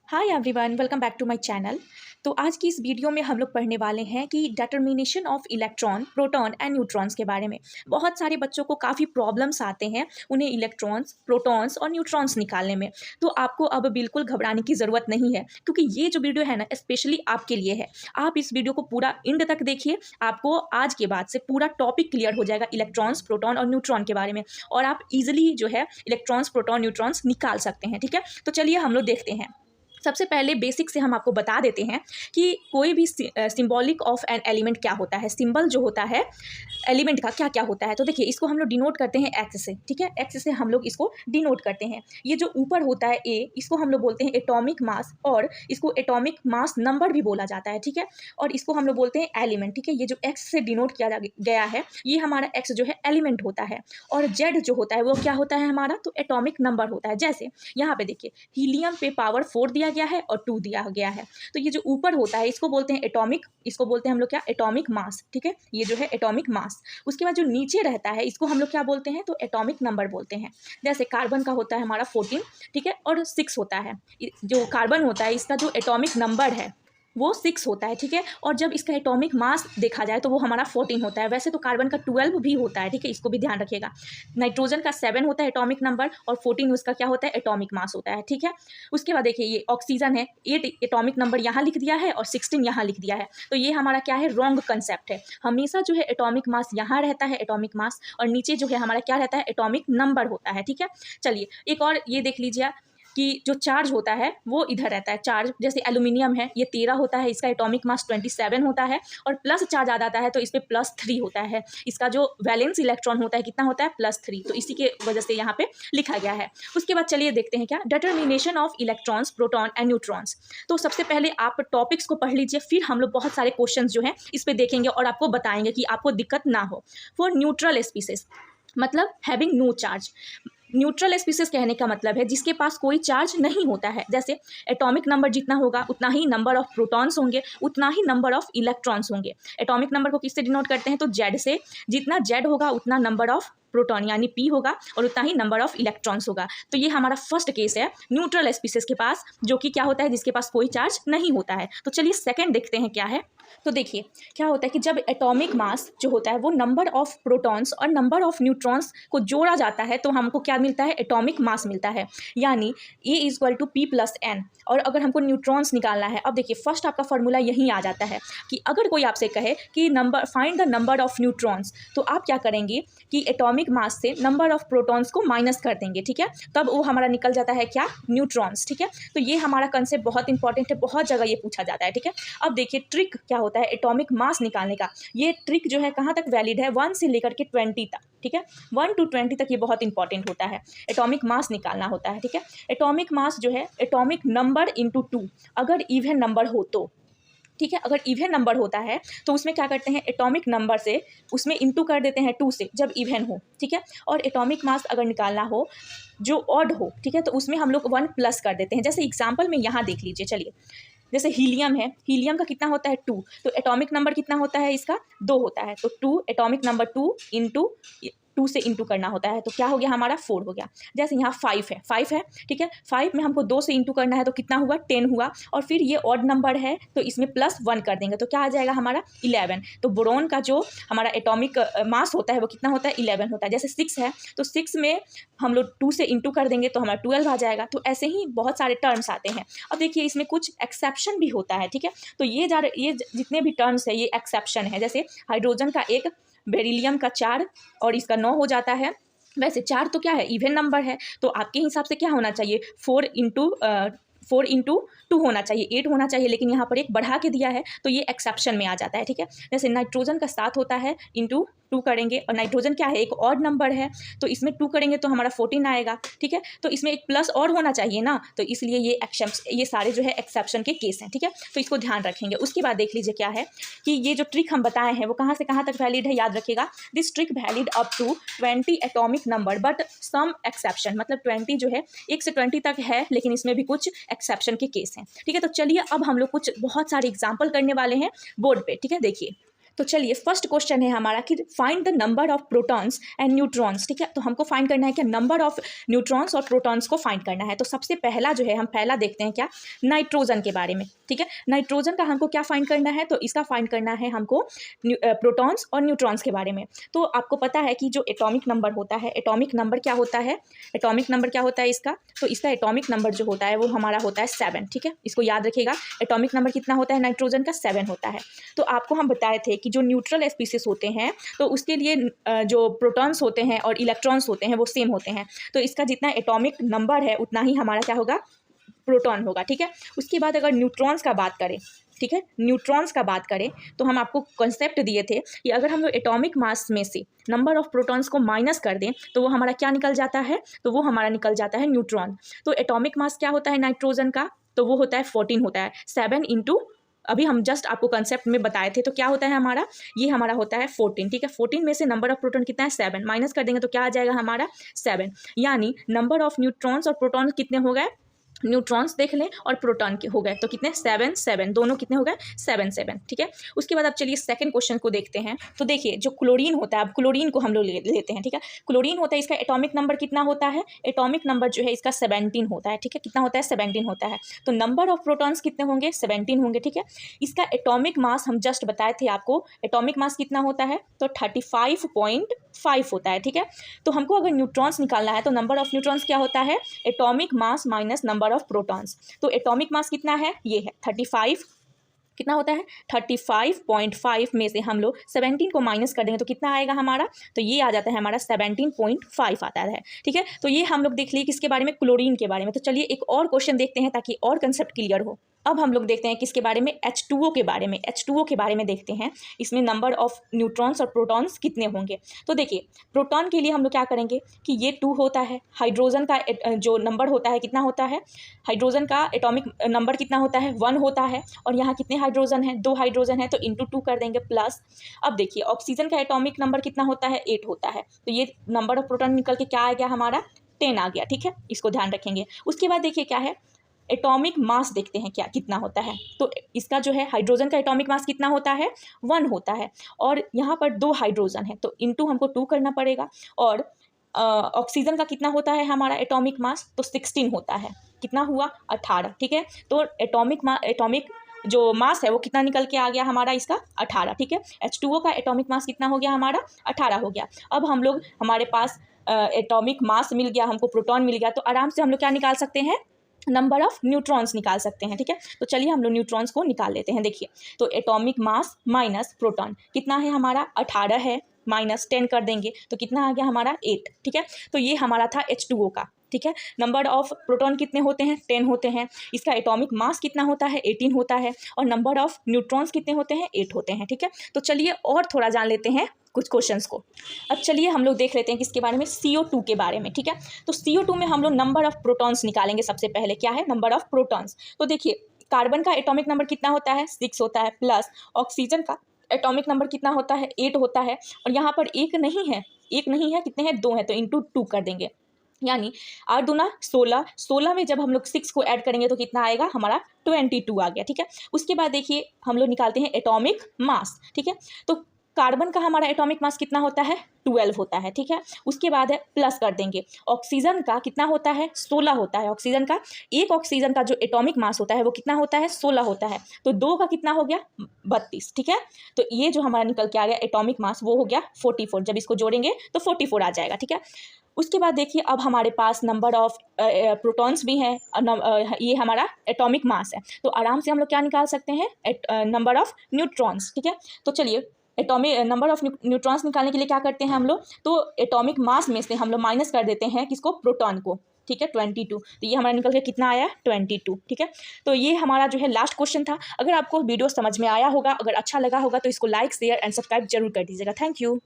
Hi everyone, welcome back to my channel. तो आज की इस वीडियो में हम लोग पढ़ने वाले हैं कि determination of electron, proton and neutrons के बारे में। बहुत सारे बच्चों को काफ़ी प्रॉब्लम्स आते हैं उन्हें इलेक्ट्रॉन्स, प्रोटॉन्स और न्यूट्रॉन्स निकालने में। तो आपको अब बिल्कुल घबराने की ज़रूरत नहीं है, क्योंकि ये जो वीडियो है ना स्पेशली आपके लिए है। आप इस वीडियो को पूरा एंड तक देखिए, आपको आज के बाद से पूरा टॉपिक क्लियर हो जाएगा इलेक्ट्रॉन्स, प्रोटॉन और न्यूट्रॉन के बारे में, और आप इजिली जो है इलेक्ट्रॉन्स, प्रोटॉन, न्यूट्रॉन्स निकाल सकते हैं। ठीक है, तो चलिए हम लोग देखते हैं। सबसे पहले बेसिक से हम आपको बता देते हैं कि कोई भी सिंबॉलिक ऑफ एन एलिमेंट क्या होता है, सिंबल जो होता है एलिमेंट का क्या क्या होता है। तो देखिए, इसको हम लोग डिनोट करते हैं एक्स से। ठीक है, एक्स से हम लोग इसको डिनोट करते हैं। ये जो ऊपर होता है ए, इसको हम लोग बोलते हैं एटॉमिक मास, और इसको एटॉमिक मास नंबर भी बोला जाता है। ठीक है, और इसको हम लोग बोलते हैं एलिमेंट। ठीक है, ये जो एक्स से डिनोट किया गया है, ये हमारा एक्स जो है एलिमेंट होता है, और जेड जो होता है वो क्या होता है हमारा, तो एटॉमिक नंबर होता है। जैसे यहाँ पे देखिए, हीलियम पे पावर 4 दिया गया है और 2 दिया गया है, तो ये जो ऊपर होता है इसको बोलते हैं एटॉमिक, इसको बोलते हैं हम लोग क्या, एटॉमिक मास। ठीक है, ये जो है एटॉमिक मास। उसके बाद जो नीचे रहता है इसको हम लोग क्या बोलते हैं, तो एटॉमिक नंबर बोलते हैं। जैसे कार्बन का होता है हमारा 14, ठीक है, और 6 होता है। जो कार्बन होता है इसका जो एटॉमिक नंबर है वो 6 होता है। ठीक है, और जब इसका एटॉमिक मास देखा जाए तो वो हमारा 14 होता है। वैसे तो कार्बन का 12 भी होता है। ठीक है, इसको भी ध्यान रखिएगा। नाइट्रोजन का 7 होता है एटॉमिक नंबर, और 14 उसका क्या होता है, एटॉमिक मास होता है। ठीक है, उसके बाद देखिए, ये ऑक्सीजन है, 8 एटॉमिक नंबर यहाँ लिख दिया है और 16 यहाँ लिख दिया है। तो ये हमारा क्या है, रॉन्ग कंसेप्ट है। हमेशा जो है एटॉमिक मास यहाँ रहता है, एटॉमिक मास, और नीचे जो है हमारा क्या रहता है, एटॉमिक नंबर होता है। ठीक है, चलिए एक और ये देख लीजिए कि जो चार्ज होता है वो इधर रहता है। चार्ज जैसे एल्यूमिनियम है, ये 13 होता है, इसका एटॉमिक मास 27 होता है, और प्लस चार्ज आ जाता है तो इस पर +3 होता है। इसका जो वैलेंस इलेक्ट्रॉन होता है कितना होता है, +3। तो इसी के वजह से यहाँ पे लिखा गया है। उसके बाद चलिए देखते हैं क्या, determination of electrons, proton and neutrons. तो सबसे पहले आप टॉपिक्स को पढ़ लीजिए, फिर हम लोग बहुत सारे क्वेश्चन जो है इस पर देखेंगे और आपको बताएंगे कि आपको दिक्कत ना हो। फॉर न्यूट्रल स्पीसीज मतलब having no charge. Neutral species कहने का मतलब है जिसके पास कोई चार्ज नहीं होता है। जैसे एटॉमिक नंबर जितना होगा उतना ही नंबर ऑफ प्रोटॉन्स होंगे, उतना ही नंबर ऑफ इलेक्ट्रॉन्स होंगे। एटॉमिक नंबर को किससे डिनोट करते हैं, तो जेड से। जितना जेड होगा उतना नंबर ऑफ प्रोटॉन यानी पी होगा, और उतना ही नंबर ऑफ इलेक्ट्रॉन्स होगा। तो ये हमारा फर्स्ट केस है न्यूट्रल स्पीसीज के पास, जो कि क्या होता है, जिसके पास कोई चार्ज नहीं होता है। तो चलिए सेकंड देखते हैं क्या है। तो देखिए क्या होता है कि जब एटॉमिक मास जो होता है वो नंबर ऑफ प्रोटॉन्स और नंबर ऑफ न्यूट्रॉन्स को जोड़ा जाता है तो हमको क्या मिलता है, एटॉमिक मास मिलता है, यानी A = P+N। और अगर हमको न्यूट्रॉन्स निकालना है, अब देखिए फर्स्ट आपका फॉर्मूला यहीं आ जाता है कि अगर कोई आपसे कहे कि find the number of neutrons, तो आप क्या करेंगे कि एटॉमिक मास से नंबर ऑफ प्रोटॉन्स को माइनस कर देंगे। ठीक है, तब वो हमारा निकल जाता है क्या, न्यूट्रॉन्स। ठीक है, तो ये हमारा कंसेप्ट बहुत इंपॉर्टेंट है, बहुत जगह ये पूछा जाता है। ठीक है, अब देखिए ट्रिक क्या होता है एटॉमिक मास निकालने का। ये ट्रिक जो है कहाँ तक वैलिड है, 1 से लेकर के 20 तक। ठीक है, 1 to 20 तक ये बहुत इंपॉर्टेंट होता है, एटॉमिक मास निकालना होता है। ठीक है, एटॉमिक मास जो है एटॉमिक नंबर इंटू 2, अगर इवन नंबर हो तो। ठीक है, अगर इवन नंबर होता है तो उसमें क्या करते हैं, एटॉमिक नंबर से उसमें इंटू कर देते हैं 2 से, जब इवन हो। ठीक है, और एटॉमिक मास अगर निकालना हो जो ऑड हो, ठीक है, तो उसमें हम लोग 1 प्लस कर देते हैं। जैसे एग्जाम्पल में यहाँ देख लीजिए, चलिए जैसे हीलियम है, हीलियम का कितना होता है 2, तो एटॉमिक नंबर कितना होता है इसका, 2 होता है, तो 2 एटॉमिक नंबर 2 इंटू 2 से इंटू करना होता है, तो क्या हो गया हमारा 4 हो गया। जैसे यहाँ 5 है, 5 है, ठीक है, 5 में हमको 2 से इंटू करना है तो कितना हुआ, 10 हुआ, और फिर ये ऑड नंबर है तो इसमें +1 कर देंगे तो क्या आ जाएगा हमारा 11। तो बोरॉन का जो हमारा एटॉमिक मास होता है वो कितना होता है, 11 होता है। जैसे 6 है तो 6 में हम लोग 2 से इंटू कर देंगे तो हमारा 12 आ जाएगा। तो ऐसे ही बहुत सारे टर्म्स आते हैं। अब देखिए इसमें कुछ एक्सेप्शन भी होता है। ठीक है, तो ये जितने भी टर्म्स है ये एक्सेप्शन है। जैसे हाइड्रोजन का 1, बेरिलियम का 4 और इसका 9 हो जाता है। वैसे 4 तो क्या है, इवन नंबर है, तो आपके हिसाब से क्या होना चाहिए, 4 इंटू 2 होना चाहिए, 8 होना चाहिए, लेकिन यहाँ पर एक बढ़ा के दिया है तो ये एक्सेप्शन में आ जाता है। ठीक है, जैसे नाइट्रोजन का 7 होता है, इंटू 2 करेंगे, और नाइट्रोजन क्या है, एक ऑड नंबर है तो इसमें 2 करेंगे तो हमारा 14 आएगा। ठीक है, तो इसमें एक प्लस और होना चाहिए ना, तो इसलिए ये सारे जो है एक्सेप्शन के केस हैं। ठीक है, तो इसको ध्यान रखेंगे। उसके बाद देख लीजिए क्या है कि ये जो ट्रिक हम बताए हैं वो कहाँ से कहाँ तक वैलिड है, याद रखिएगा। This trick valid up to 20 atomic number but some exception, मतलब 20 जो है 1 से 20 तक है, लेकिन इसमें भी कुछ एक्सेप्शन के केस हैं। ठीक है, तो चलिए अब हम लोग कुछ बहुत सारे एग्जाम्पल करने वाले हैं बोर्ड पे। ठीक है, देखिए तो चलिए फर्स्ट क्वेश्चन है हमारा कि find the number of protons and neutrons. ठीक है, तो हमको फाइंड करना है कि नंबर ऑफ न्यूट्रॉन्स और प्रोटॉन्स को फाइंड करना है। तो सबसे पहला जो है हम पहला देखते हैं क्या, नाइट्रोजन के बारे में। ठीक है, नाइट्रोजन का हमको क्या फाइंड करना है, तो इसका फाइंड करना है हमको प्रोटॉन्स और न्यूट्रॉन्स के बारे में। तो आपको पता है कि जो एटॉमिक नंबर होता है, एटॉमिक नंबर क्या होता है, एटॉमिक नंबर क्या होता है इसका, तो इसका एटॉमिक नंबर जो होता है वो हमारा होता है 7। ठीक है, इसको याद रखिएगा, एटॉमिक नंबर कितना होता है नाइट्रोजन का, 7 होता है। तो आपको हम बताए थे कि जो न्यूट्रल स्पीसीज होते हैं तो उसके लिए जो प्रोटॉन्स होते हैं और इलेक्ट्रॉन्स होते हैं वो सेम होते हैं। तो इसका जितना एटॉमिक नंबर है उतना ही हमारा क्या होगा, प्रोटॉन होगा। ठीक है, उसके बाद अगर न्यूट्रॉन्स का बात करें, ठीक है, न्यूट्रॉन्स का बात करें तो हम आपको कॉन्सेप्ट दिए थे कि अगर हम लोग एटॉमिक मास में से नंबर ऑफ प्रोटॉन्स को माइनस कर दें तो वो हमारा क्या निकल जाता है, तो वो हमारा निकल जाता है न्यूट्रॉन। तो एटॉमिक मास क्या होता है नाइट्रोजन का, तो वो होता है 14 होता है, 7 इंटू अभी हम जस्ट आपको कंसेप्ट में बताए थे, तो क्या होता है हमारा, ये हमारा होता है 14। ठीक है, 14 में से नंबर ऑफ प्रोटॉन कितना है 7, माइनस कर देंगे तो क्या आ जाएगा हमारा 7। यानी नंबर ऑफ न्यूट्रॉन्स और प्रोटॉन कितने हो गए, न्यूट्रॉन्स देख लें और प्रोटॉन के हो गए तो कितने 7 7, दोनों कितने हो गए 7 7। ठीक है, उसके बाद अब चलिए सेकंड क्वेश्चन को देखते हैं। तो देखिए जो क्लोरीन होता है, अब क्लोरीन को हम लोग लेते हैं। ठीक है, क्लोरीन होता है, इसका एटॉमिक नंबर कितना होता है, एटॉमिक नंबर जो है इसका 17 होता है। ठीक है, कितना होता है 17 होता है। तो नंबर ऑफ प्रोटॉन्स कितने होंगे, 17 होंगे। ठीक है, इसका एटॉमिक मास हम जस्ट बताए थे आपको, एटॉमिक मास कितना होता है, तो 35.5 होता है। ठीक है, तो हमको अगर न्यूट्रॉन्स निकालना है तो नंबर ऑफ न्यूट्रॉन्स क्या होता है, atomic mass minus number of protons. तो एटॉमिक मास कितना है, ये है 35, कितना होता है 35.5 में से हम लोग 17 को माइनस कर देंगे तो कितना आएगा हमारा, तो ये आ जाता है हमारा 17.5 आता है। ठीक है, तो ये हम लोग देख लिए किसके बारे में, क्लोरीन के बारे में। तो चलिए एक और क्वेश्चन देखते हैं ताकि और कंसेप्ट क्लियर हो। अब हम लोग देखते हैं किसके बारे में, H2O के बारे में। H2O के बारे में देखते हैं, इसमें नंबर ऑफ न्यूट्रॉन्स और प्रोटॉन्स कितने होंगे। तो देखिए प्रोटॉन के लिए हम लोग क्या करेंगे कि ये 2 होता है, हाइड्रोजन का जो नंबर होता है कितना होता है, हाइड्रोजन का एटॉमिक नंबर कितना होता है 1 होता है, और यहाँ कितने हाइड्रोजन है, 2 हाइड्रोजन है, तो इंटू 2 कर देंगे प्लस। अब देखिए ऑक्सीजन का एटॉमिक नंबर कितना होता है 8 होता है, तो ये नंबर ऑफ प्रोटॉन निकल के क्या आ गया हमारा 10 आ गया। ठीक है, इसको ध्यान रखेंगे। उसके बाद देखिए क्या है, एटॉमिक मास देखते हैं क्या कितना होता है। तो इसका जो है हाइड्रोजन का एटॉमिक मास कितना होता है 1 होता है, और यहाँ पर 2 हाइड्रोजन है तो इंटू हमको 2 करना पड़ेगा। और ऑक्सीजन का कितना होता है हमारा एटॉमिक मास, तो 16 होता है, कितना हुआ 18। ठीक है, तो एटॉमिक जो मास है वो कितना निकल के आ गया हमारा इसका 18। ठीक है, H2O का एटॉमिक मास कितना हो गया हमारा 18 हो गया। अब हम लोग हमारे पास एटॉमिक मास मिल गया, हमको प्रोटॉन मिल गया, तो आराम से हम लोग क्या निकाल सकते हैं, नंबर ऑफ न्यूट्रॉन्स निकाल सकते हैं। ठीक है, तो चलिए हम लोग न्यूट्रॉन्स को निकाल लेते हैं। देखिए तो एटॉमिक मास माइनस प्रोटॉन कितना है हमारा 18 है, माइनस 10 कर देंगे तो कितना आ गया हमारा 8। ठीक है, तो ये हमारा था H2O का। ठीक है, नंबर ऑफ प्रोटॉन कितने होते हैं 10 होते हैं, इसका एटॉमिक मास कितना होता है 18 होता है, और नंबर ऑफ न्यूट्रॉन्स कितने होते हैं 8 होते हैं। ठीक है, तो चलिए और थोड़ा जान लेते हैं कुछ क्वेश्चंस को। अब चलिए हम लोग देख लेते हैं किसके बारे में, CO2 के बारे में। ठीक है, तो CO2 में हम लोग नंबर ऑफ प्रोटॉन्स निकालेंगे। सबसे पहले क्या है नंबर ऑफ प्रोटॉन्स, तो देखिए कार्बन का एटॉमिक नंबर कितना होता है 6 होता है, प्लस ऑक्सीजन का एटॉमिक नंबर कितना होता है 8 होता है, और यहाँ पर एक नहीं है कितने हैं 2 है, तो इंटू 2 कर देंगे, यानी 8 दूना 16, 16 में जब हम लोग 6 को ऐड करेंगे तो कितना आएगा हमारा 22 आ गया। ठीक है, उसके बाद देखिए हम लोग निकालते हैं एटॉमिक मास। ठीक है, तो कार्बन का हमारा एटॉमिक मास कितना होता है 12 होता है। ठीक है, उसके बाद है प्लस कर देंगे, ऑक्सीजन का कितना होता है 16 होता है, ऑक्सीजन का एक ऑक्सीजन का जो एटॉमिक मास होता है वो कितना होता है 16 होता है, तो 2 का कितना हो गया 32। ठीक है, तो ये जो हमारा निकल के आ गया एटॉमिक मास वो हो गया 44, जब इसको जोड़ेंगे तो 44 आ जाएगा। ठीक है, उसके बाद देखिए अब हमारे पास नंबर ऑफ प्रोटॉन्स भी हैं, ये हमारा एटॉमिक मास है, तो आराम से हम लोग क्या निकाल सकते हैं नंबर ऑफ न्यूट्रॉन्स। ठीक है, तो चलिए एटॉमिक नंबर ऑफ न्यूट्रॉन्स निकालने के लिए क्या करते हैं हम लोग, तो एटॉमिक मास में से हम लोग माइनस कर देते हैं किसको, प्रोटॉन को। ठीक है 22, तो ये हमारा निकल के कितना आया 22। ठीक है, तो ये हमारा जो है लास्ट क्वेश्चन था। अगर आपको वीडियो समझ में आया होगा, अगर अच्छा लगा होगा तो इसको लाइक शेयर एंड सब्सक्राइब जरूर कर दीजिएगा। Thank you.